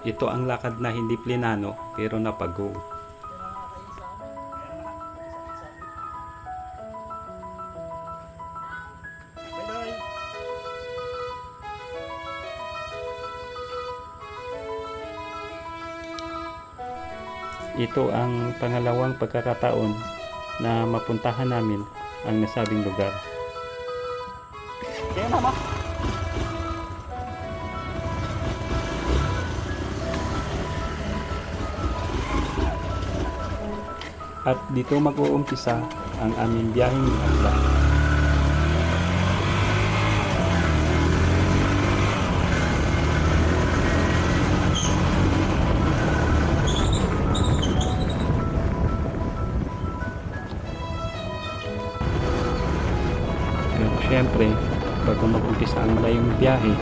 Ito ang lakad na hindi plinano pero napago. Ito ang pangalawang pagkakataon na mapuntahan namin ang nasabing lugar. At dito mag-uumpisa ang aming biyaheng Akla. Pero syempre, bago mag-umpisa ang layong biyahe,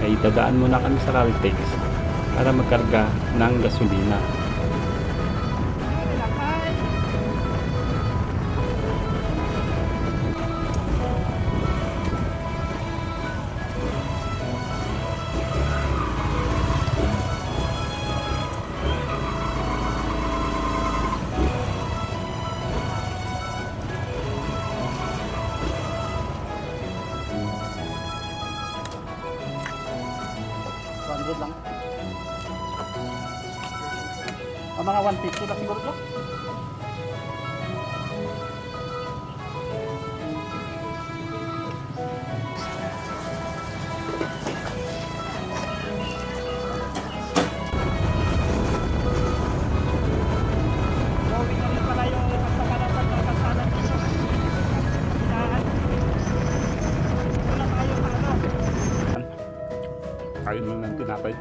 ay dadaan muna kami sa Caltex para magkarga ng gasolina. Lang. Mga 150 lang siguro dyan. Kain mo ng tinapay.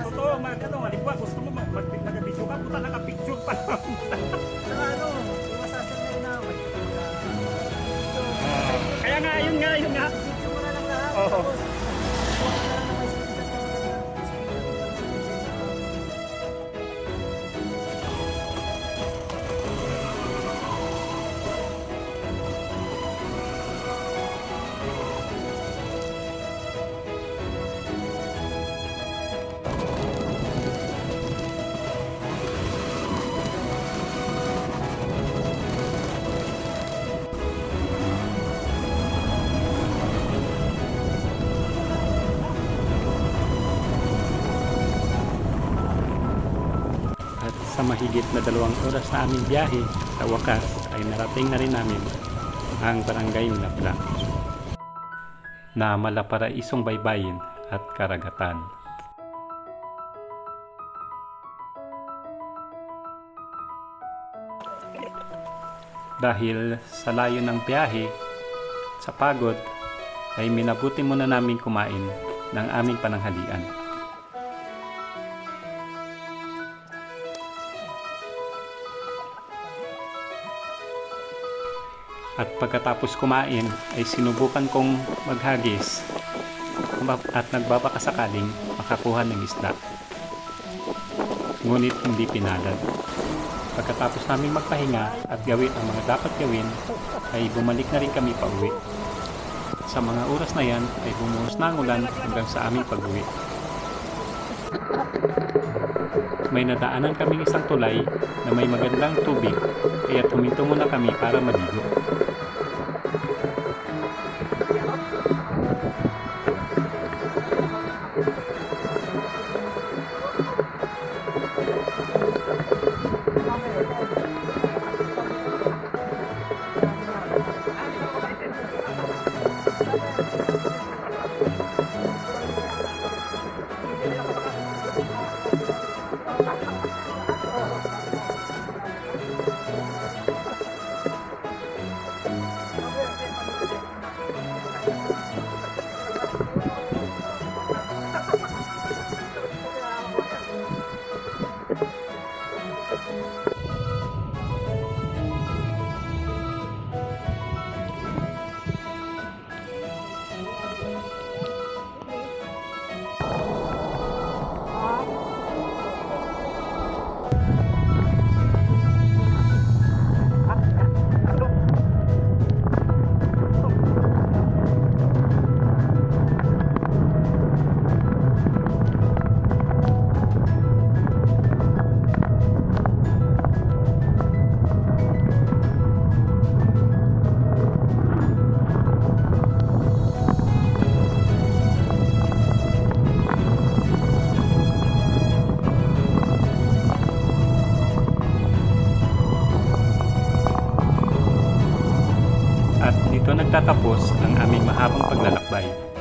Totoo, maligwa. Gusto mo mag-video ka, puta naka-picture pa lang. Saka iwasasan na yun ako. Kaya nga, yun nga. Video mo na lang lahat. Oo. At sa mahigit na 2 oras na aming biyahe, sa wakas ay narating na rin namin ang barangay Minapla na malaparaisong baybayin at karagatan. Dahil sa layo ng biyahe, sa pagod, ay minabuti muna namin kumain ng aming pananghalian. At pagkatapos kumain ay sinubukan kong maghagis at nagbabakasakaling makakuha ng isda. Ngunit hindi pinalad. Pagkatapos namin magpahinga at gawin ang mga dapat gawin, ay bumalik na rin kami pauwi. Sa mga oras na yan ay bumuhos na ang ulan hanggang sa aming pag-uwi. May nadaanan kaming isang tulay na may magandang tubig, kaya huminto muna kami para maligo. dito nagtatapos ang aming mahabang paglalakbay.